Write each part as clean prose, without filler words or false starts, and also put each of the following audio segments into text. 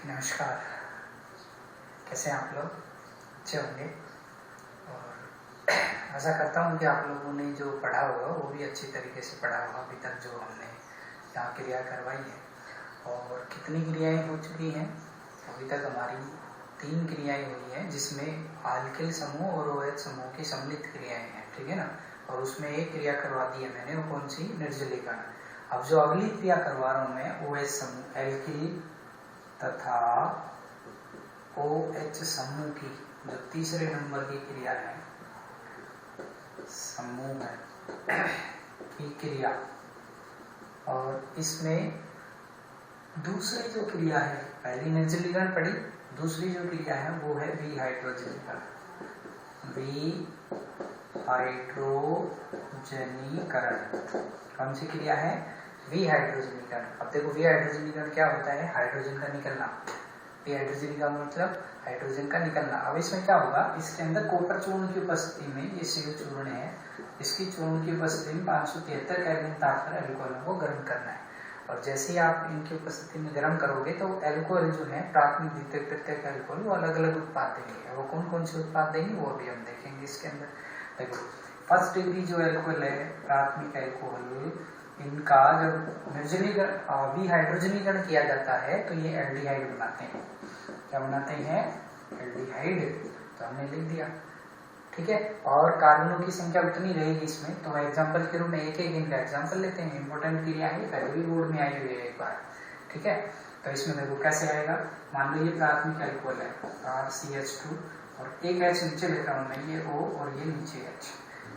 नमस्कार, कैसे हैं आप लोग? अच्छे होंगे। और आशा करता हूँ कि आप लोगों ने जो पढ़ा होगा वो भी अच्छी तरीके से पढ़ा होगा अभी तक जो हमने यहाँ क्रिया करवाई है। और कितनी क्रियाएं हो चुकी हैं? अभी तक हमारी 3 क्रियाएं हुई हैं, जिसमें आल्किल समूह और OH समूह की सम्मिलित क्रियाएं हैं, ठीक है ना। और उसमें एक क्रिया करवा दी है मैंने, वो कौन सी? निर्जलीकरण। अब जो अगली क्रिया करवा रहा हूँ मैं, OH समूह, एल्किल तथा OH समूह की जो तीसरे नंबर की क्रिया है, समूह है की क्रिया, और इसमें दूसरी जो क्रिया है, पहली निर्जलीकरण पड़ी, दूसरी जो क्रिया है वो है विहाइड्रोजनीकरण। विहाइड्रोजनीकरण कौन सी क्रिया है? विहाइड्रोजनीकरण। अब देखो विहाइड्रोजनीकरण क्या होता है? हाइड्रोजन का निकलना। विहाइड्रोजनीकरण मतलब हाइड्रोजन का निकलना। अब इसमें क्या होगा? इसके अंदर कॉपर चूर्ण की उपस्थिति में, ये CO चूर्ण है, इसकी चूर्ण की उपस्थिति में 573 केल्विन ताप पर एल्कोहल को गर्म करना है। और जैसे ही आप इनकी उपस्थिति में गर्म करोगे तो एल्कोहल जो है, प्राथमिक द्वितीयक तृतीयक एल्कोहल, वो अलग अलग उत्पाद देंगे। वो कौन कौन से उत्पाद देंगे वो अभी हम देखेंगे इसके अंदर। देखो, फर्स्ट डिग्री जो एल्कोहल है, प्राथमिक एल्कोहल, इनका जब निर्जलीकरण विहाइड्रोजनीकरण किया जाता है तो ये एल्डिहाइड बनाते हैं। क्या बनाते हैं? एल्डिहाइड। तो हमने लिख दिया, ठीक है। और कार्बनों की संख्या उतनी रहेगी इसमें, तो एग्जांपल के रूप में एक एक इनका एग्जांपल लेते हैं। इंपॉर्टेंट क्रिया है, पहले भी बोर्ड में आई हुई है एक बार, ठीक है। तो इसमें देखो कैसे आएगा। मान लो ये प्राथमिक एल्कोहल है, RCH2, और एक H नीचे लिखा हूं मैं, ये O और ये नीचे H।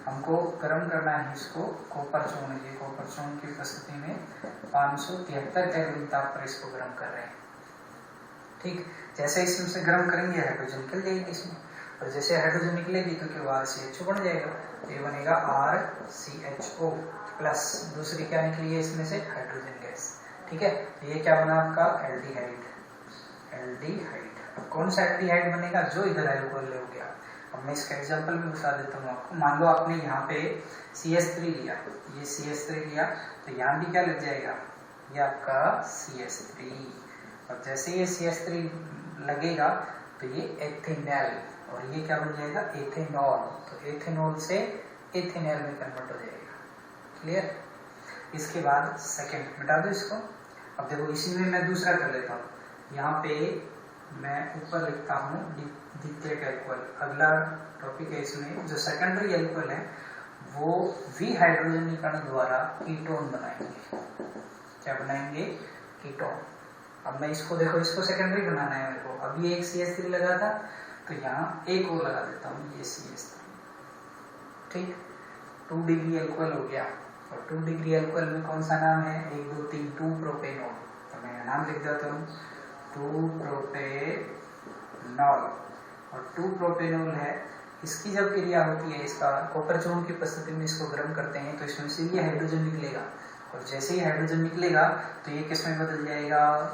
हमको गर्म करना है इसको कॉपर चूर्ण, ये कॉपर चूर्ण की उपस्थिति में 573 केल्विन ताप पर इसको गर्म कर रहे हैं, ठीक। जैसे इसमें से गर्म करेंगे हाइड्रोजन निकल जाएगी इसमें, और जैसे हाइड्रोजन निकलेगी तो क्या RCHO बन जाएगा, ये बनेगा RCHO प्लस, दूसरी क्या निकली है इसमें से? हाइड्रोजन गैस, ठीक है। तो ये क्या बना आपका? एल्डिहाइड। एल्डिहाइड। अब कौन सा एल्डिहाइड बनेगा? जो इधर एल्कोहल ले हो गया। अब मैं इसका एग्जांपल भी बता देता हूँ आपको। मान लो आपने यहाँ पे CH3 लिया, ये CH3 लिया, तो यहाँ भी क्या लग जाएगा? ये आपका CH3। और जैसे ये CH3 लगेगा तो ये एथेनॉल, और ये क्या बन जाएगा? एथेनॉल। तो एथेनॉल से एथेनॉल में कन्वर्ट हो जाएगा। क्लियर? इसके बाद सेकंड मिटा दो इसको। अब देखो इसी में मैं दूसरा कर लेता हूँ। यहाँ पे मैं ऊपर लिखता हूँ द्वितीयक एल्कोहल। अगला टॉपिक है इसमें, जो सेकेंडरी एल्कोहल है वो विहाइड्रोजनीकरण द्वारा कीटोन बनाएंगे। क्या बनाएंगे? कीटोन। अब मैं इसको देखो, इसको सेकेंडरी बनाना है मेरे को। अभी एक CH3 लगा था, तो यहाँ एक और लगा देता हूँ, ये CH3, ठीक। 2 डिग्री एल्कोहल हो गया। और 2 डिग्री एल्कोहल में कौन सा नाम है? 1 2 3 2 प्रोपेनॉल। तो मैं नाम लिख देता हूँ 2 प्रोपेनॉल। और 2 प्रोपेनॉल है, इसकी जब क्रिया होती है, इसका कॉपर चूर्ण की उपस्थिति में इसको गर्म करते हैं तो इसमें से ये हाइड्रोजन निकलेगा। और जैसे ही हाइड्रोजन निकलेगा तो ये किस में बदल जाएगा?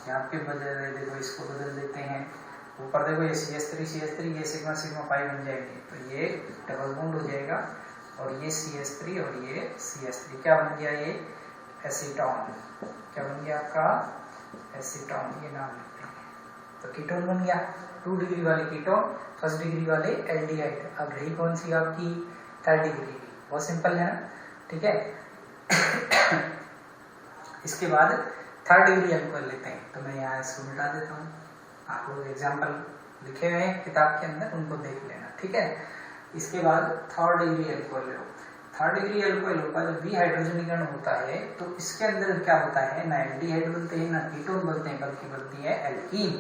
यहाँ पे बदल, देखो इसको बदल देते हैं। ऊपर देखो ये CH3 ये सिग्मा सिग्मा पाई बन जाएंगे, तो ये डबल बॉन्ड हो जाएगा, और ये CH3 और ये CH3 क्या बन गया? ये एसीटोन। क्या बन गया आपका? एसीटोन। ये नाम लिखते हैं, तो कीटोन बन गया। 2 डिग्री वाले कीटोन, फर्स्ट डिग्री वाले एल्डिहाइड। अब रही कौन सी आपकी? 3rd डिग्री की। बहुत सिंपल है ना, ठीक है। इसके बाद 3rd डिग्री एल्कोहल लेते हैं, तो मैं यहाँ इसको मिटा देता हूँ। आप लोग एग्जाम्पल लिखे हुए हैं किताब के अंदर, उनको देख लेना, ठीक है। इसके बाद 3rd डिग्री एल्कोहल लो। 3rd डिग्री एल्कोहल का जब विहाइड्रोजनीकरण होता है तो इसके अंदर क्या होता है? ना एल्डिहाइड बनते हैं ना कीटोन बनते हैं, बल्कि बनती है एल्कीन।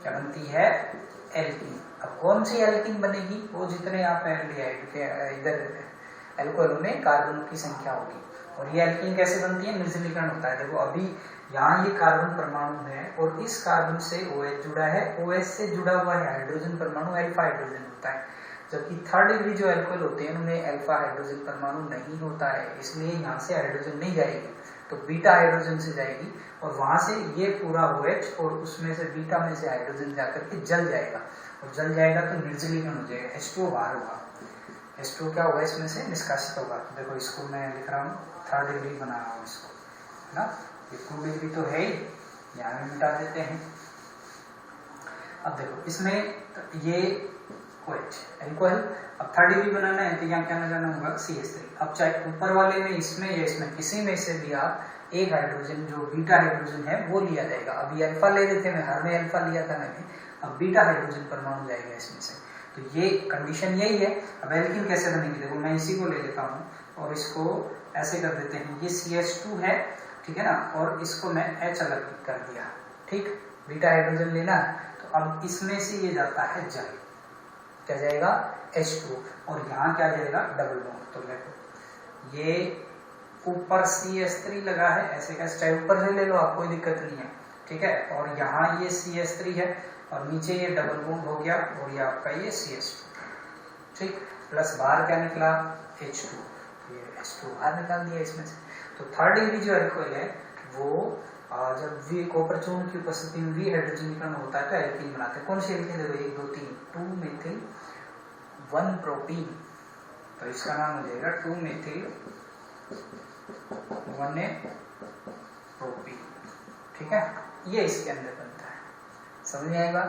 क्या बनती है? एल्कीन। अब कौन सी एल्कीन बनेगी? वो जितने आप एल्डिहाइड के इधर एल्कोहल में कार्बन की संख्या होगी। और ये एल्कीन कैसे बनती है? निर्जलीकरण होता है। देखो अभी यहाँ ये कार्बन परमाणु है, और इस कार्बन से OH जुड़ा है, OH से जुड़ा हुआ है हाइड्रोजन परमाणु, अल्फा हाइड्रोजन होता है। जबकि 3rd डिग्री जो एल्कोहल होते हैं उनमें अल्फा हाइड्रोजन परमाणु नहीं होता है, इसलिए यहाँ से हाइड्रोजन नहीं जाएगी, तो बीटा हाइड्रोजन से जाएगी, और वहां से ये पूरा OH और उसमें से बीटा में से हाइड्रोजन जाकर के जल जाएगा, और जल जाएगा तो निर्जलीकरण हो जाएगा, H2O बाहर होगा। H2O क्या होगा? इसमें से निष्कासित होगा। देखो इसको मैं लिख रहा हूँ, 3rd डिग्री बना रहा हूँ इसको, है ना। ये 2 डिग्री तो है ही, यहाँ में मिटा देते हैं। अब देखो इसमें ये OH एल्कोहल, अब थर्ड भी बनाना है तो यहाँ क्या लगाना होगा CH3। अब चाहे ऊपर वाले में इसमें या इसमें किसी में से भी आप एक हाइड्रोजन जो बीटा हाइड्रोजन है वो लिया जाएगा। अभी अल्फा ले रहे थे, मैं हर में अल्फा लिया था मैंने, अब बीटा हाइड्रोजन परमाणु जाएगा इसमें से। तो ये कंडीशन यही है। अब एल्कीन कैसे बनेगी, देखो मैं इसी को ले लेता हूँ और इसको ऐसे कर देते हैं, ये CH2 है, ठीक है ना, और इसको मैं H अलग कर दिया, ठीक, बीटा हाइड्रोजन लेना। तो अब इसमें से ये जाता है जल, क्या जाएगा H2, और यहाँ क्या जाएगा डबल बॉन्ड। तो देखो ये ऊपर CH3 लगा है, ऐसे कैसे चाहे ऊपर से ले लो आप, कोई दिक्कत नहीं है, ठीक है, और यहाँ ये CH3 है और नीचे ये डबल बॉन्ड हो गया और ये आपका ये CH2, ठीक, प्लस बाहर क्या निकला H2, ये H2 बाहर निकाल दिया इसमें से। तो थर्ड भी जो एल्कोहल है वो जब वी कॉपर चूर्ण की उपस्थिति में वी हाइड्रोजनीकरण होता है तो एल्कीन बनाते हैं। कौन सी एल्कीन, देखो 1 2 3 2 मेथिल 1 प्रोपीन, तो इसका नाम हो जाएगा 2 मेथिल 1 प्रोपीन, ठीक है, ये इसके अंदर बनता है। समझ में आएगा।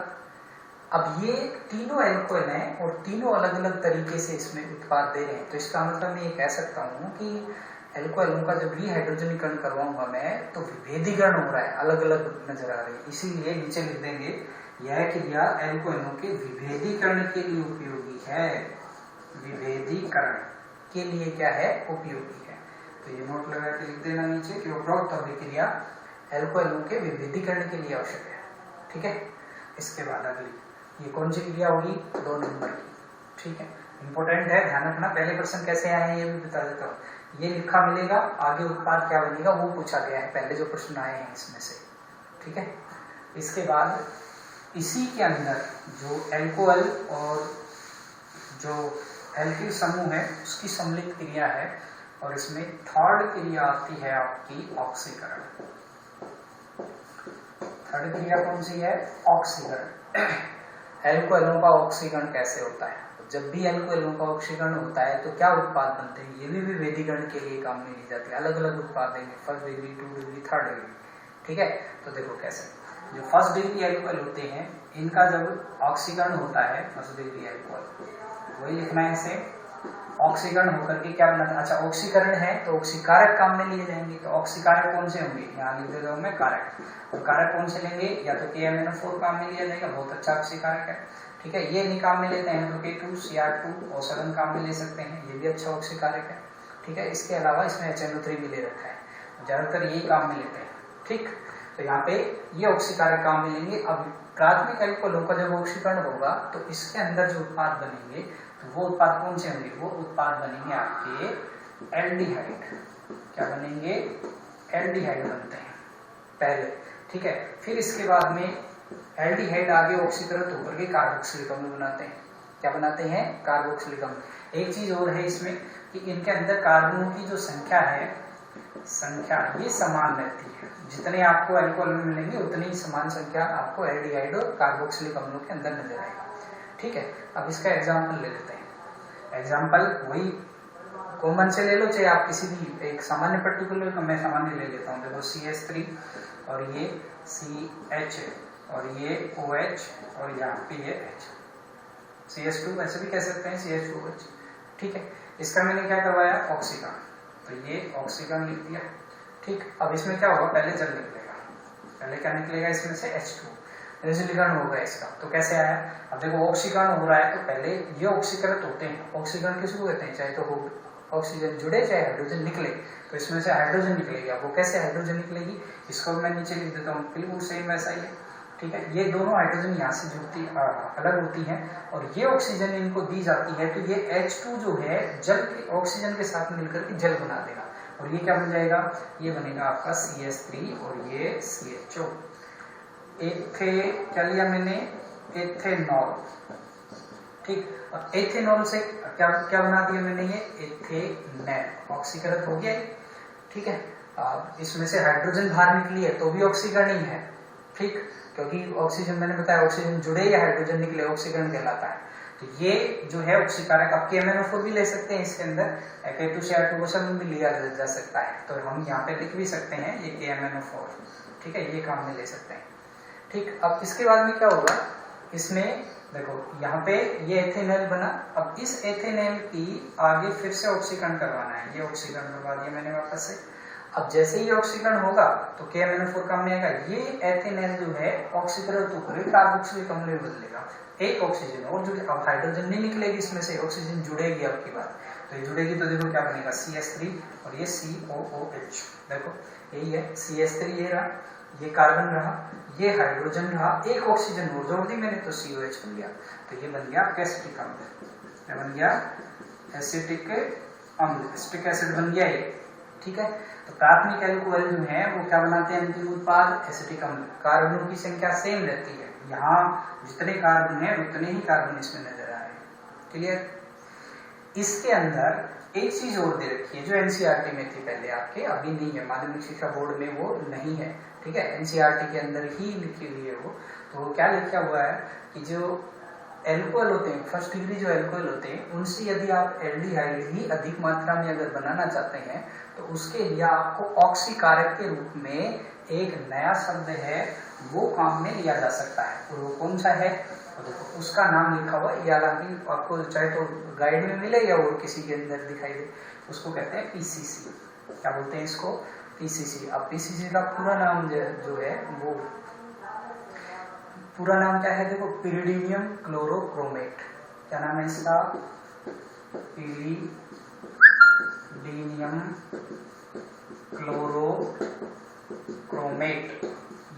अब ये तीनों एल्कोहल हैं और तीनों अलग अलग तरीके से इसमें उत्पाद दे रहे हैं, तो इसका मतलब मैं ये कह सकता हूँ कि एल्कोहलों का जब रीहाइड्रोजनीकरण करवाऊंगा मैं तो विभेदीकरण हो रहा है, अलग अलग नजर आ रहे हैं। इसीलिए नीचे लिख देंगे यह क्रिया एल्कोहलों के विभेदीकरण के लिए उपयोगी है, विभेदीकरण के लिए क्या है उपयोगी है। तो ये नोट लगा के लिख देना नीचे कि उपरोक्त अभिक्रिया एल्कोहलों के विभेदीकरण के लिए आवश्यक है, ठीक है। इसके बाद अगली ये कौन सी क्रिया होगी, 2 नंबर की, ठीक है, इंपॉर्टेंट है, ध्यान रखना। पहले प्रश्न कैसे आए हैं ये भी बता देता हूँ। ये लिखा मिलेगा, आगे उत्पाद क्या बनेगा वो पूछा गया है, पहले जो प्रश्न आए हैं इसमें से, ठीक है। इसके बाद इसी के अंदर जो एल्कोहल और जो एल्किल समूह है उसकी सम्मिलित क्रिया है और इसमें थर्ड क्रिया आती है आपकी ऑक्सीकरण। थर्ड क्रिया कौन सी है, ऑक्सीकरण। एल्कोहलों का ऑक्सीकरण कैसे होता है, जब भी एल्कोहलों का ऑक्सीकरण होता है तो क्या उत्पाद बनते हैं, ये भी विभेदीकरण के लिए काम में ली जाती है। अलग अलग उत्पाद देंगे, 1st degree 2 degree 3rd degree, ठीक है। तो देखो कैसे, जो 1st डिग्री एल्कोहल होते हैं इनका जब ऑक्सीकरण होता है 1st डिग्री एल्कोहल, वही लिखना है इसे, ऑक्सीकरण होकर के क्या बनता है, अच्छा ऑक्सीकरण है तो ऑक्सीकारक काम में लिए जाएंगे। तो ऑक्सीकारक कौन से होंगे, यहाँ लिख देता हूँ मैं कारक। तो कारक कौन से लेंगे, या तो KMnO4 काम में लिया जाएगा, बहुत अच्छा ऑक्सीकारक है, ठीक है। ये नहीं काम में लेते हैं तो K2 Cr2 औसलन काम में ले सकते हैं, ये भी अच्छा ऑक्सीकारक है, ठीक है। इसके अलावा इसमें HNO3 भी ले रखा है, ज्यादातर यही काम में लेते हैं, ठीक। तो यहाँ पे ये ऑक्सीकारक काम में लेंगे। अब प्राथमिक एल्कोहलों का जब ऑक्सीकरण होगा तो इसके अंदर जो उत्पाद बनेंगे तो वो उत्पाद कौन से होंगे, वो उत्पाद बनेंगे आपके एल्डिहाइड। क्या बनेंगे, एल्डिहाइड बनते हैं पहले, ठीक है। फिर इसके बाद में एल्डिहाइड आगे ऑक्सीकृत होकर के कार्बोक्सिलिक अम्ल बनाते हैं। क्या बनाते हैं, कार्बोक्सिलिक अम्ल। एक चीज और है इसमें कि इनके अंदर कार्बनों की जो संख्या है, संख्या ये समान रहती है, जितने आपको अल्कोहल में मिलेंगे उतनी ही समान संख्या आपको एल्डिहाइड और कार्बोक्सिलिक अम्लों के अंदर नजर आएगा, ठीक है। अब इसका एग्जाम्पल ले लेते हैं। एग्जाम्पल वही कॉमन से ले लो, चाहे आप किसी भी एक सामान्य पर्टिकुलर का, मैं सामान्य ले लेता हूँ। देखो CH3 और ये CH और ये OH और यहाँ पे ये H, CH2 ऐसे भी कह सकते हैं CH2OH, ठीक है। इसका मैंने क्या करवाया, ऑक्सीकरण, तो ये ऑक्सीकरण लिख दिया, ठीक। अब इसमें क्या होगा, पहले जल निकलेगा, पहले क्या निकलेगा इसमें से H2, निर्जलीकरण होगा इसका। तो कैसे आया, अब देखो ऑक्सीकरण हो रहा है तो पहले ये ऑक्सीकृत होते हैं, ऑक्सीकरण किसको कहते हैं, चाहे तो ऑक्सीजन जुड़े चाहे हाइड्रोजन निकले, तो इसमें से हाइड्रोजन निकलेगी। अब वो कैसे हाइड्रोजन निकलेगी, इसको मैं नीचे लिख देता हूँ, बिल्कुल सेम वैसा ही है, ठीक है। ये दोनों हाइड्रोजन यहाँ से जुड़ती अलग होती हैं और ये ऑक्सीजन इनको दी जाती है, तो ये H2 जो है जल के ऑक्सीजन के साथ मिलकर के जल बना देगा और ये क्या बन जाएगा, ये बनेगा आपका CH3 और ये CHO। क्या लिया मैंने, एथेनॉल, ठीक। और एथेनॉल से क्या क्या बना दिया मैंने, ये एथेनॉल, ऑक्सीकृत हो गया, ठीक है। अब इसमें से हाइड्रोजन बाहर निकली है तो भी ऑक्सीकरण ही है, ठीक, क्योंकि ऑक्सीजन मैंने बताया ऑक्सीजन जुड़े या हाइड्रोजन निकले ऑक्सीकरण कहलाता है। तो ये जो है ऑक्सीकारक, अब KMnO4 भी ले सकते हैं इसके अंदर, K2 Cr2 औसलन भी लिया जा सकता है, तो हम यहाँ पे लिख भी सकते हैं ये KMnO4, ठीक है, ये काम में ले सकते हैं, ठीक। अब इसके बाद में क्या होगा, इसमें देखो यहाँ पे ये एथेनॉल बना, अब इस एथेनॉल की आगे फिर से ऑक्सीकरण करवाना है, ये ऑक्सीकरण करवा दिया मैंने वापस से। अब जैसे ही ऑक्सीकरण होगा तो KMnO4 काम में आएगा, ये एथेनॉल जो है ऑक्सीकरण तो करेगा, कार्बोक्सिलिक अम्ल में बदलेगा, एक ऑक्सीजन और जुड़े। अब हाइड्रोजन नहीं निकलेगी इसमें से, ऑक्सीजन जुड़ेगी आपकी बात, तो ये जुड़ेगी तो देखो क्या बनेगा CH3 और ये COOH, देखो यही है CH3, ये रहा, ये कार्बन रहा, ये हाइड्रोजन रहा, एक ऑक्सीजन और जोड़ दी मैंने तो COH बन गया, तो ये बन गया एसिटिक अम्ल, क्या बन गया एसिटिक अम्ल, एसिटिक एसिड बन गया ये, ठीक है। तो प्राथमिक एल्कोहल जो है वो क्या बनाते हैं अंतिम उत्पाद एसिटिक अम्ल, कार्बनों की संख्या सेम रहती है, यहाँ जितने कार्बन है उतने ही कार्बन इसमें नजर आ रहे हैं, क्लियर। इसके अंदर एक चीज और दे रखी है जो NCERT में थी पहले आपके, अभी नहीं है, माध्यमिक शिक्षा बोर्ड में वो नहीं है, ठीक है, NCERT के अंदर ही लिखी हुई है वो। तो क्या लिखा हुआ है कि जो एल्कोहल होते हैं, फर्स्ट डिग्री जो एल्कोहल होते हैं, उनसे यदि आप एल्डिहाइड ही अधिक मात्रा में अगर बनाना चाहते हैं तो उसके लिए आपको ऑक्सीकारक के रूप में एक नया शब्द है वो काम में लिया जा सकता है, और वो कौन सा है, तो उसका नाम लिखा हुआ है, हालांकि आपको चाहे तो गाइड में मिले या और किसी के अंदर दिखाई दे, उसको कहते हैं PCC, क्या बोलते हैं इसको, PCC। अब PCC का पूरा नाम जो है वो पूरा नाम क्या है, देखो पिरिडीनियम क्लोरोक्रोमेट, क्या नाम है इसका, पिरिडीनियम क्लोरोक्रोमेट,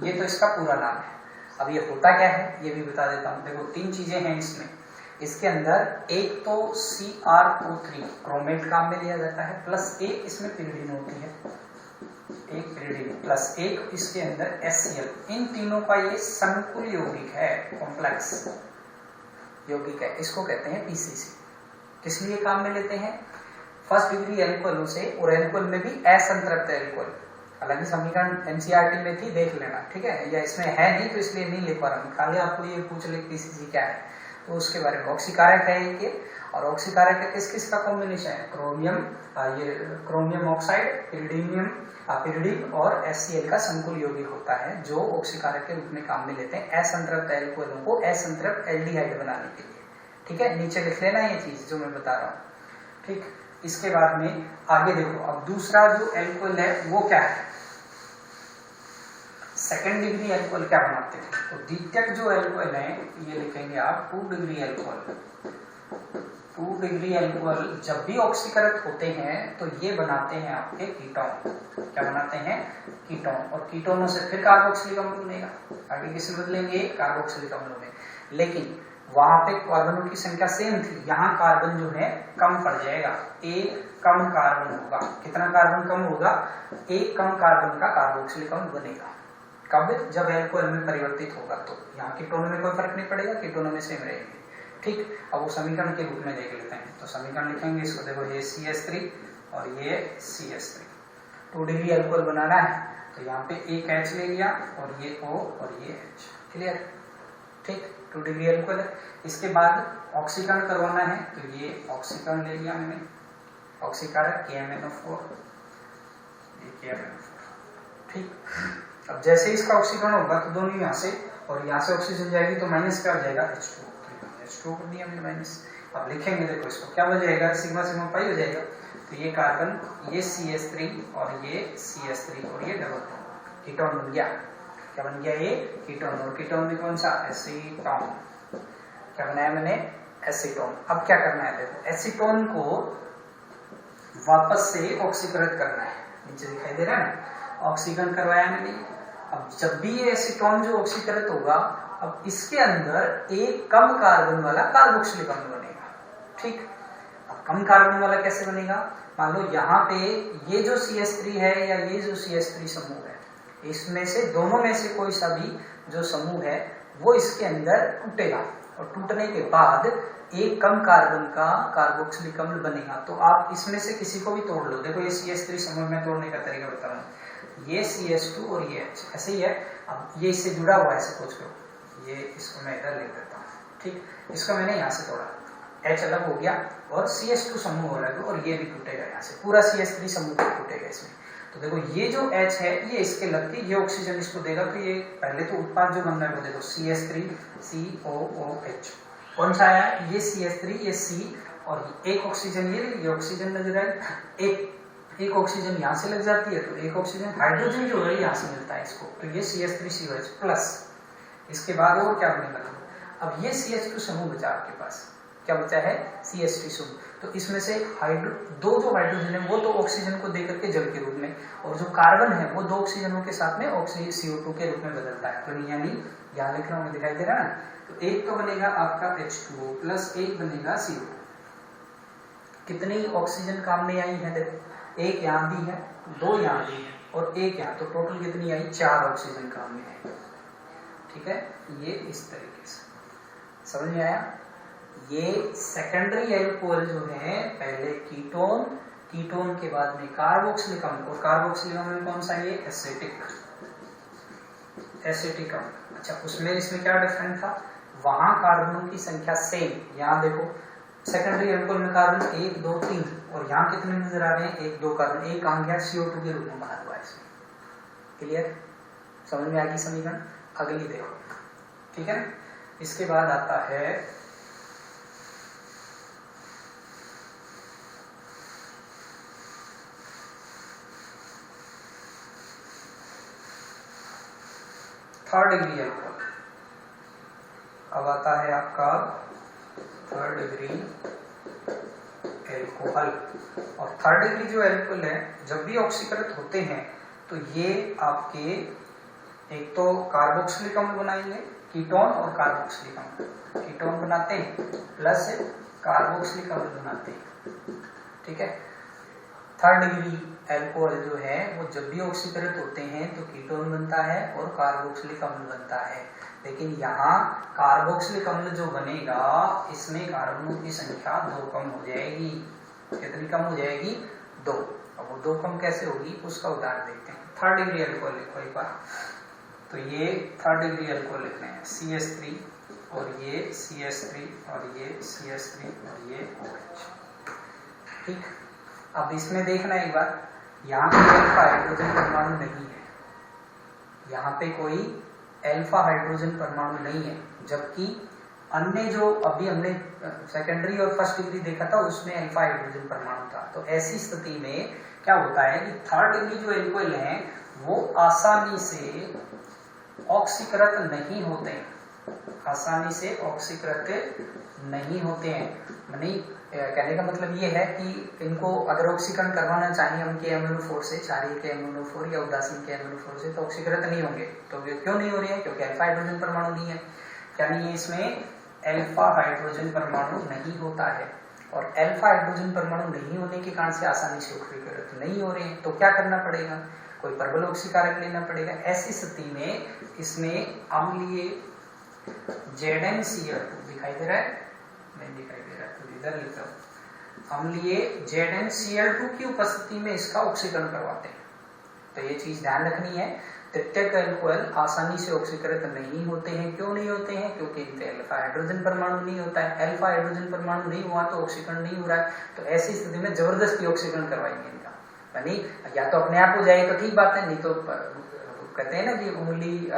ये तो इसका पूरा नाम है। अब ये होता क्या है ये भी बता देता हूँ, देखो तीन चीजें हैं इसमें, इसके अंदर एक तो CrO3 क्रोमेट काम में लिया जाता है, प्लस एक इसमें पिरिडीन होती है, एक पिरिडीन प्लस एक इसके अंदर HCl, इन तीनों का ये संकुल यौगिक है, कॉम्प्लेक्स यौगिक है, इसको कहते हैं PCC। किस लिए काम में लेते हैं, फर्स्ट डिग्री एल्कोहलों से, और एल्कोहल में भी असंतृप्त एल्कोहल, हालांकि समीकरण NCERT में थी, देख लेना, ठीक है, या इसमें है नहीं तो इसलिए नहीं लिख पा रहा हूँ, खाली आपको ये पूछ ले PCC क्या है तो उसके बारे में। ऑक्सीकारक है ये, और ऑक्सीकारक का किस किस का कॉम्बिनेशन है, क्रोमियम, ये क्रोमियम ऑक्साइड, पिरिडीन और HCl का संकुल यौगिक होता है जो ऑक्सीकारक के रूप में काम में लेते हैं असंतृप्त एल्कोहलों को असंतृप्त एल्डिहाइड बनाने के लिए, ठीक है, नीचे लिख लेना ये चीज जो मैं बता रहा हूँ, ठीक। इसके बाद में आगे देखो, अब दूसरा जो एल्कोहल है वो क्या है, सेकेंड डिग्री एल्कोहल क्या बनाते हैं, तो द्वितीयक जो एल्कोहल है ये लिखेंगे आप 2 डिग्री एल्कोहल। 2 डिग्री एल्कोहल जब भी ऑक्सीकृत होते हैं तो ये बनाते हैं आपके कीटोन, क्या बनाते हैं, कीटोन, और कीटोनों से फिर कार्बोक्सिलिक अम्ल बनेगा, आगे किसमें बदलेंगे, कार्बोक्सिलिक अम्ल में, लेकिन वहां पे कार्बनों की संख्या सेम थी, यहाँ कार्बन जो है कम पड़ जाएगा, एक कम कार्बन होगा, कितना कार्बन कम होगा, एक कम कार्बन का कार्बोक्सिलिक अम्ल बनेगा, कब, जब एल्कोहल में परिवर्तित होगा, तो यहाँ कीटोन में कोई फर्क नहीं पड़ेगा, कीटोनों में सेम रहेंगे, ठीक। अब वो समीकरण के रूप में देख लेते हैं, तो समीकरण लिखेंगे इसको, देखो ये CH3 और ये CH3, 2 डिग्री एल्कोहल बनाना है तो यहाँ पे एक H ले लिया और ये O और ये H, क्लियर, ठीक, 2 डिग्री एल्कोहल है। इसके बाद ऑक्सीकरण करवाना है तो ये ऑक्सीकरण ले लिया मैंने, ऑक्सीकारक KMnO4, ये KMnO4, ठीक। अब जैसे इसका ऑक्सीकरण होगा तो दोनों यहाँ से और यहाँ से ऑक्सीजन जाएगी तो माइनस क्या हो जाएगा, H2 कर दिया मैंने माइनस। अब लिखेंगे देखो इसको क्या हो जाएगा, सिग्मा सिग्मा पाई हो जाएगा, तो ये कार्बन, ये CH3 और ये CH3 और ये डबल कीटोन बन गया, क्या बन गया, ये कीटोन, और कीटोन में कौन सा, एसीटोन, क्या बनाया मैंने, एसीटोन। अब क्या करना है, देखो एसीटोन को वापस से ऑक्सीकृत करना है, नीचे दिखाई दे रहा है ना, ऑक्सीकरण करवाया मैंने। अब जब भी ये एसीटोन जो ऑक्सीकृत होगा, अब इसके अंदर एक कम कार्बन वाला कार्बोक्सिलिक अम्ल बनेगा, ठीक। अब कम कार्बन वाला कैसे बनेगा, मान लो यहाँ पे ये जो CH3 है या ये जो CH3 समूह है, इसमें से दोनों में से कोई सा भी जो समूह है वो इसके अंदर टूटेगा, और टूटने के बाद एक कम कार्बन का कार्बोक्सिलिक अम्ल बनेगा, तो आप इसमें से किसी को भी तोड़ लो, देखो ये CH3 समूह में तोड़ने का तरीका बता रहा हूँ, ये CH2 और ये H, ऐसे ही है। अब ये इससे जुड़ा हुआ है, ऐसे सोच लो, ये इसको मैं इधर लिख देता हूँ, ठीक, इसको मैंने यहाँ से तोड़ा, H अलग हो गया और CH2 समूह अलग, और ये भी टूटेगा यहाँ से, पूरा CH3 समूह टूटेगा इसमें, तो देखो ये जो H है ये इसके लग के ये ऑक्सीजन इसको देगा, तो ये पहले तो उत्पाद जो बन रहा है वो देखो CH3COOH। कौन सा आया? ये CH3, ये C, और एक ऑक्सीजन ये ऑक्सीजन लग रहा है, एक ऑक्सीजन यहाँ से लग जाती है, तो एक ऑक्सीजन हाइड्रोजन जो है यहाँ से मिलता है इसको, तो ये CH3COH प्लस। इसके बाद और क्या बनेगा? अब ये CH2 समूह बचा आपके पास, क्या बचा है? CH3 समूह। तो इसमें से दो जो हाइड्रोजन है वो तो ऑक्सीजन को देकर के जल के रूप में, और जो कार्बन है वो दो ऑक्सीजनों के साथ में CO2 के रूप में बदलता है। तो यानी यहाँ लिख रहा हूँ, दिखाई दे रहा है ना? तो एक तो बनेगा आपका H2O प्लस एक बनेगा CO2। कितनी ऑक्सीजन काम में आई है? देखो एक यहाँ भी है, दो यहाँ भी है और एक यहाँ, तो टोटल कितनी आई? 4 ऑक्सीजन काम में है। ठीक है, ये इस तरीके से समझ में आया? ये सेकेंडरी एल्कोहल जो है, पहले कीटोन, कीटोन के बाद में कार्बोक्सिलिक अम्ल, और कार्बोक्सिलिक अम्ल में कौन सा? ये एसिटिक अम्ल। अच्छा, उसमें इसमें क्या डिफरेंट था? वहां कार्बनों की संख्या सेम, यहाँ देखो सेकेंडरी एल्कोहल में कार्बन 1 2 3, और यहाँ कितने नजर आ रहे हैं? 1 2 कार्बन, एक आ गया CO2 के रूप में बना हुआ है इसमें। क्लियर? समझ में आ गई समीकरण? अगली देखो, ठीक है। इसके बाद आता है थर्ड डिग्री एल्कोहल। अब आता है आपका थर्ड डिग्री एल्कोहल। और थर्ड डिग्री जो एल्कोहल है, जब भी ऑक्सीकृत होते हैं तो ये आपके एक तो कार्बोक्सिलिक अम्ल बनाएंगे, कीटोन और कार्बोक्सिलिक अम्ल, कीटोन बनाते हैं प्लस कार्बोक्सिलिक अम्ल बनाते हैं। ठीक है, थर्ड डिग्री एल्कोहल जो है वो जब भी ऑक्सीकृत होते हैं तो कीटोन बनता है और कार्बोक्सिलिक अम्ल बनता है। लेकिन यहाँ कार्बोक्सिलिक अम्ल जो बनेगा, इसमें कार्बनों की संख्या 2 कम हो जाएगी। कितनी कम हो जाएगी? 2। अब वो 2 कम कैसे होगी उसका उदाहरण देखते हैं। थर्ड डिग्री एल्कोहल लिखो एक बार। तो ये थर्ड डिग्री एल्कोहल लिख रहे हैं, CH3 और ये CH3 और ये CH3 और ये OH। ठीक, अब इसमें देखना एक बार, यहाँ पे अल्फा हाइड्रोजन परमाणु नहीं है, यहाँ पे कोई अल्फा हाइड्रोजन परमाणु नहीं है, जबकि अन्य जो अभी हमने सेकेंडरी और फर्स्ट डिग्री देखा था उसमें अल्फा हाइड्रोजन परमाणु था। तो ऐसी स्थिति में क्या होता है कि थर्ड डिग्री जो एल्कोहल है वो आसानी से ऑक्सीकृत नहीं होते हैं, आसानी से ऑक्सीकृत नहीं होते हैं। माने कहने का मतलब ये है कि इनको अगर ऑक्सीकरण करवाना चाहिए हम KMnO4 से, क्षारीय KMnO4 या उदासीन KMnO4 से, तो ऑक्सीकृत नहीं होंगे। तो क्यों नहीं हो रहे हैं? क्योंकि अल्फा हाइड्रोजन परमाणु नहीं है। यानी इसमें अल्फा हाइड्रोजन परमाणु नहीं होता है, और अल्फा हाइड्रोजन परमाणु नहीं होने के कारण से आसानी से ऑक्सीकृत नहीं हो रहे हैं। तो क्या करना पड़ेगा? कोई प्रबल ऑक्सीकारक लेना पड़ेगा। ऐसी स्थिति में इसमें अम्लीय ZnCl2 दिखाई दे रहा है? नहीं दिखाई दे रहा है, तो इधर लिख रहा हूं, अम्लीय ZnCl2 की उपस्थिति में इसका ऑक्सीकरण करवाते हैं। तो ये चीज ध्यान रखनी है, तृतीयक एल्कोहल आसानी से ऑक्सीकृत नहीं होते हैं। क्यों नहीं होते हैं? क्योंकि इनके अल्फा हाइड्रोजन परमाणु नहीं होता है। अल्फा हाइड्रोजन परमाणु नहीं हुआ तो ऑक्सीकरण नहीं हो रहा है। तो ऐसी स्थिति में जबरदस्ती ऑक्सीकरण करवाएंगे इनका, यानी या तो अपने आप हो जाए तो ठीक बात है, नहीं तो कहते हैं ना कि उंगली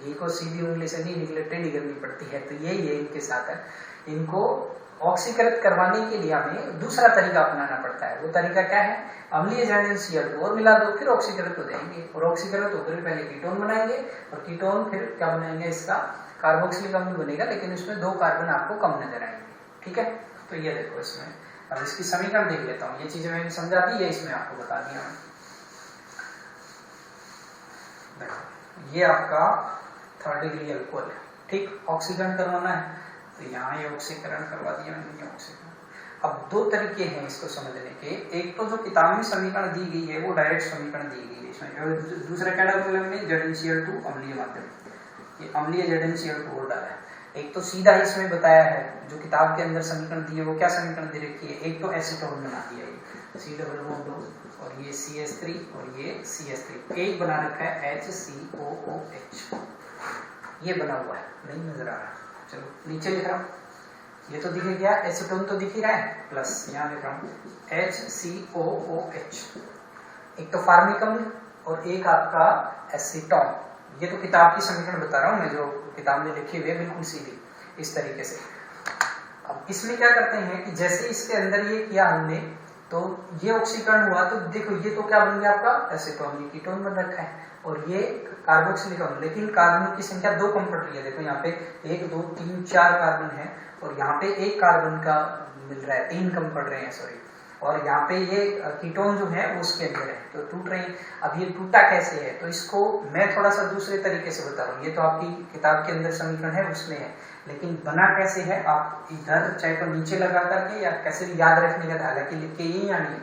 घी को सीधी उंगली से नहीं निकले टेढ़ी करनी पड़ती है। तो यही है इनके साथ है, इनको ऑक्सीकृत करवाने के लिए हमें दूसरा तरीका अपनाना पड़ता है। वो तरीका क्या है? अम्लीय ZnCl2 और मिला दो, फिर ऑक्सीकृत हो जाएंगे, और ऑक्सीकृत होकर पहले कीटोन बनाएंगे, और कीटोन फिर क्या बनाएंगे? इसका कार्बोक्सिलिक अम्ल बनेगा, लेकिन इसमें 2 कार्बन आपको कम नजर आएंगे। ठीक है, तो ये देखो इसमें, अब इसकी समीकरण देख लेता हूँ। ये चीजें मैंने समझा दी है, इसमें आपको बता दिया मैं। देखो ये आपका थर्ड डिग्री एल्कोहल है। ठीक, ऑक्सीकरण करवाना है तो यहाँ ये ऑक्सीकरण करवा दिया मैंने, ऑक्सीकरण। अब 2 तरीके हैं इसको समझने के। एक तो जो किताब में समीकरण दी गई है वो डायरेक्ट समीकरण दी गई है इसमें। दूसरा क्या डाला में ZnCl2 अम्लीय माध्यम, ये अम्लीय ZnCl2 और डाला है। एक तो सीधा इसमें बताया है, जो किताब के अंदर समीकरण दी है वो क्या समीकरण दे रखी है? एक तो एसीटोन बना दिया है, C+2 और ये CH3 और ये CH3, एक बना रखा है HCOOH, ये बना हुआ है, नहीं नजर आ रहा। चलो नीचे लिख रहा हूँ, ये तो दिख गया, एसीटोन तो दिख ही रहा है, प्लस यहाँ लिख रहा हूँ HCOOH। एक तो फार्मिकम और एक आपका एसीटोन। ये तो किताब की समीकरण बता रहा हूं मैं, जो किताब में लिखी हुई है बिल्कुल सीधी इस तरीके से। अब इसमें क्या करते हैं कि जैसे इसके अंदर ये किया हमने, तो ये ऑक्सीकरण हुआ, तो देखो ये तो क्या बन गया आपका एसीटोन, ये कीटोन बन रखा है, और ये कार्बोक्सिलिक, लेकिन कार्बन की संख्या 2 कम पड़ रही है। देखो यहाँ पे 1 2 3 4 कार्बन है, और यहाँ पे 1 कार्बन का मिल रहा है, 3 कम पड़ रहे हैं, सॉरी। और यहाँ पे ये कीटोन जो है वो उसके अंदर है, तो टूट रहे हैं। अब ये टूटा कैसे है, तो इसको मैं थोड़ा सा दूसरे तरीके से बता रहा हूँ। ये तो आपकी किताब के अंदर समीकरण है उसमें है, लेकिन बना कैसे है आप इधर चाहे तो नीचे लगा करके या कैसे भी याद रखने का, हालांकि लिख के यही आनी है,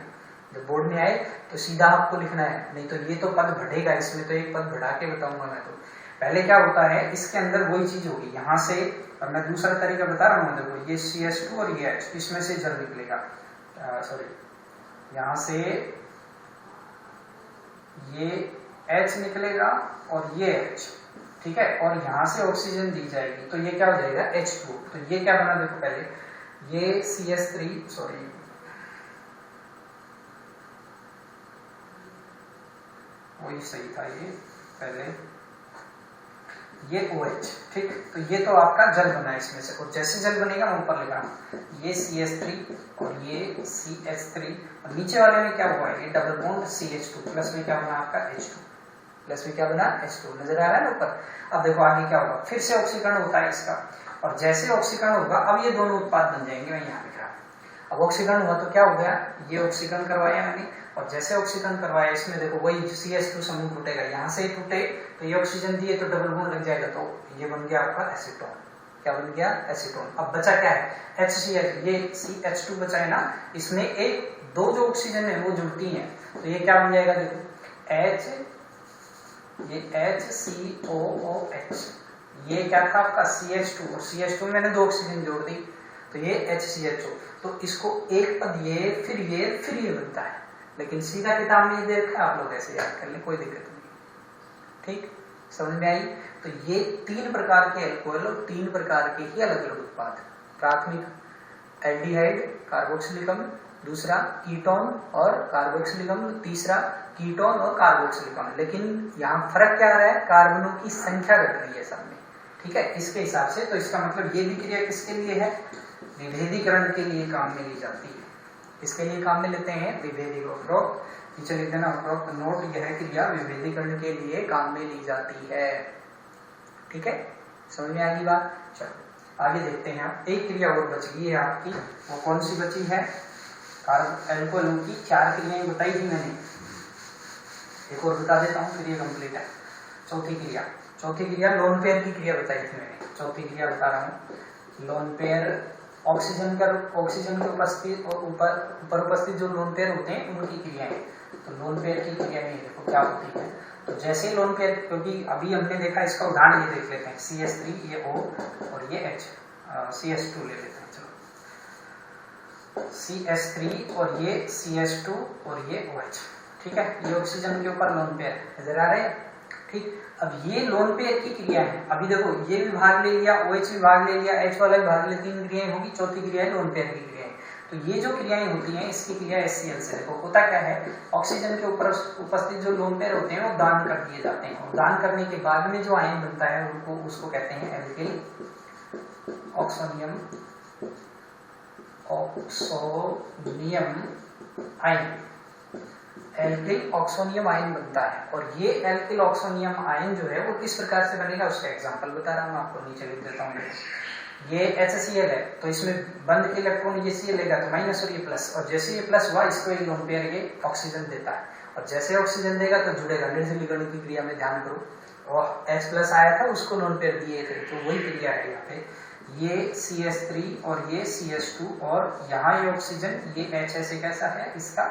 जब बोर्ड में आए तो सीधा आपको लिखना है, नहीं तो ये तो पद बढ़ेगा इसमें, तो एक पद बढ़ा के बताऊंगा मैं। तो पहले क्या होता है, इसके अंदर वही चीज होगी यहाँ से, और मैं दूसरा तरीका बता रहा हूँ। देखो ये CH2 और ये H, इसमें से जल निकलेगा, सॉरी यहाँ से ये H निकलेगा और ये H, ठीक है, और यहाँ से ऑक्सीजन दी जाएगी, तो ये क्या हो जाएगा H2। तो ये क्या बना, देखो पहले ये CH3, सॉरी वही सही था, ये पहले ये OH, ठीक। तो ये तो आपका जल बना है इसमें से, और जैसे जल बनेगा मैं ऊपर लिखा हूं, ये CH3 और ये CH3, और नीचे वाले में क्या हुआ है, ये डबल बॉन्ड CH2, प्लस में क्या बना आपका H2, प्लस में क्या बना H2, नजर आ रहा है ना ऊपर। अब देखो आगे क्या होगा, फिर से ऑक्सीकरण होता है इसका, और जैसे ऑक्सीकरण होगा, अब ये दोनों उत्पाद बन जाएंगे, मैं यहाँ लिख रहा हूँ। अब ऑक्सीकरण हुआ तो क्या हो गया, ये ऑक्सीकरण करवाया मैंने, और जैसे ऑक्सीकरण करवाया इसमें देखो वही CH2 समूह टूटेगा, यहाँ से टूटे तो ये ऑक्सीजन दिए तो डबल बॉन्ड लग जाएगा, तो ये बन गया आपका एसीटोन। क्या बन गया, एसीटोन। अब बचा क्या है, HCl, ये CH2 बचा है ना, इसमें एक 2 जो ऑक्सीजन है वो जुड़ती हैं, तो ये क्या बन जाएगा, देखो H, ये HCOOH, ये क्या था आपका CH2, और CH2 में मैंने 2 ऑक्सीजन जोड़ दी, तो ये HCHO। तो इसको एक पद ये फिर ये बनता है, लेकिन सीधा किताब में ये देखा आप लोग ऐसे याद कर ले, कोई दिक्कत नहीं, ठीक, समझ में आई। तो ये 3 प्रकार के एल्कोहल और 3 प्रकार के ही अलग अलग उत्पाद, प्राथमिक एल्डिहाइड कार्बोक्सिलिक अम्ल, दूसरा कीटोन और कार्बोक्सिलिक अम्ल, तीसरा कीटोन और कार्बोक्सिलिक अम्ल। लेकिन यहाँ फर्क क्या आ रहा है, कार्बनों की संख्या घट रही है सब में, ठीक है, इसके हिसाब से। तो इसका मतलब ये भी क्रिया किसके लिए है, विभेदीकरण के लिए काम में ली जाती है। इसके लिए काम में लेते हैं विभेदीकरण, उपरोक्त नीचे लिख देना, उपरोक्त नोट, यह क्रिया विभेदीकरण के लिए काम में ली जाती है, ठीक है, समझ में आएगी बात। चलो आगे देखते हैं। एक क्रिया और बच गई है आपकी, वो कौन सी बची है, एल्कोहलों की 4 क्रियाएं बताई थी मैंने, एक और बता देता हूँ फिर ये कंप्लीट है। चौथी क्रिया लोन पेयर की क्रिया बताई थी मैंने, चौथी क्रिया बता रहा हूँ, लोन पेयर ऑक्सीजन के उपस्थित और ऊपर उपस्थित जो लोन पेयर होते हैं उनकी क्रियाएं। तो लोन पेयर की क्रिया में देखो क्या होती है, तो जैसे लोन पेयर, क्योंकि अभी हमने देखा, इसका उदाहरण ये देख लेते हैं, CH3 ये O और ये H, CH2 ले लेते हैं, चलो CH3 और ये CH2 और ये OH, ठीक है, ये ऑक्सीजन के ऊपर लोन पेयर नजर आ रहे हैं, ठीक। अब ये लोन पेयर की क्रिया है, अभी देखो ये भी भाग ले लिया, OH भी भाग ले लिया, H वाला भी भाग ले, 3 क्रियाएं होगी, चौथी क्रिया है लोन पेयर की क्रियाएं। तो ये जो क्रियाएं होती हैं, इसकी क्रिया HCl से, देखो होता क्या है, ऑक्सीजन के ऊपर उपस्थित जो लोन पेयर होते हैं वो दान कर दिए जाते हैं, और दान करने के बाद में जो आयन बनता है उनको उसको कहते हैं alkyl oxonium ion, alkyl oxonium ion बनता है। और ये एल्किल ऑक्सोनियम आयन जो है वो किस प्रकार से बनेगा, उसका एग्जांपल बता रहा हूँ आपको, नीचे लिख देता हूँ। ये HCl है, तो इसमें बंद के इलेक्ट्रॉन ये Cl लेगा तो माइनस और ये प्लस, और जैसे ये प्लस हुआ इसको एक लोन पेयर ये ऑक्सीजन देता है, और जैसे ऑक्सीजन देगा तो जुड़ेगा, निर्जलीकरण की क्रिया में ध्यान करो, और H प्लस आया था उसको लोन पेयर दिए थे, तो वही क्रिया है यहाँ पे, ये CH3 और ये CH2, और यहाँ ये ऑक्सीजन, ये H ऐसे कैसा है इसका,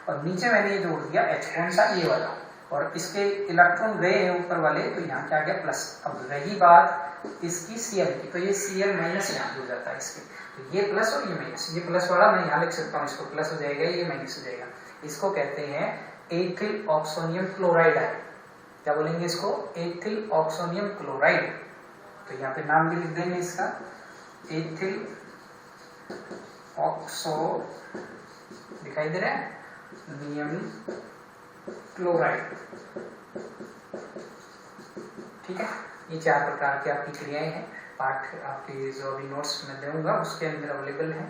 और नीचे मैंने ये जोड़ दिया H, कौन सा, ये वाला, और इसके इलेक्ट्रॉन गए हैं ऊपर वाले, तो यहाँ क्या आ गया प्लस। अब रही बात इसकी Cl की, तो ये Cl माइनस यहाँ जुड़ जाता है इसके, तो ये प्लस और ये माइनस, ये प्लस वाला मैं यहाँ लिख सकता हूँ, इसको प्लस हो जाएगा, ये माइनस हो जाएगा, इसको कहते हैं एथिल ऑक्सोनियम क्लोराइड है। क्या बोलेंगे इसको, एथिल ऑक्सोनियम क्लोराइड। तो यहाँ पे नाम भी लिख देंगे इसका, एथिल ऑक्सो, दिखाई दे रहा है, नियम क्लोराइड। ठीक है, ये 4 प्रकार की आपकी क्रियाएं हैं। पाठ आपकी जो अभी नोट्स में दूंगा उसके अंदर अवेलेबल है,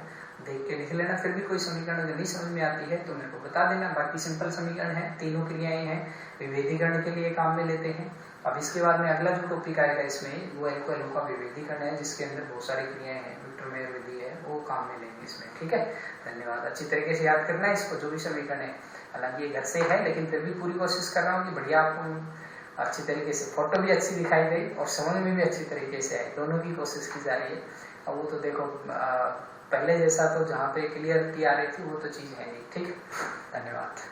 देख के लिख लेना। फिर भी कोई समीकरण अगर नहीं समझ में आती है तो मेरे को बता देना। बाकी सिंपल समीकरण है, तीनों क्रियाएं हैं, विभेदीकरण के लिए काम में लेते हैं। अब इसके बाद में अगला जो टॉपिक आएगा इसमें वो एल्को का विभेदीकरण है, जिसके अंदर बहुत सारी क्रियाएं हैं, विक्टरमेयर विधि है, वो काम में लेंगे इसमें। ठीक है, धन्यवाद। अच्छी तरीके से याद करना है इसको, जो भी समीकरण है। हालांकि ये घर से है लेकिन फिर भी पूरी कोशिश कर रहा हूँ कि बढ़िया आपको अच्छी तरीके से, फोटो भी अच्छी दिखाई दे और समझ में भी अच्छी तरीके से आए, दोनों की कोशिश की जा रही है। अब वो तो देखो पहले जैसा तो जहाँ पे क्लियरिटी आ रही थी वो तो चीज़ है नहीं। ठीक, धन्यवाद।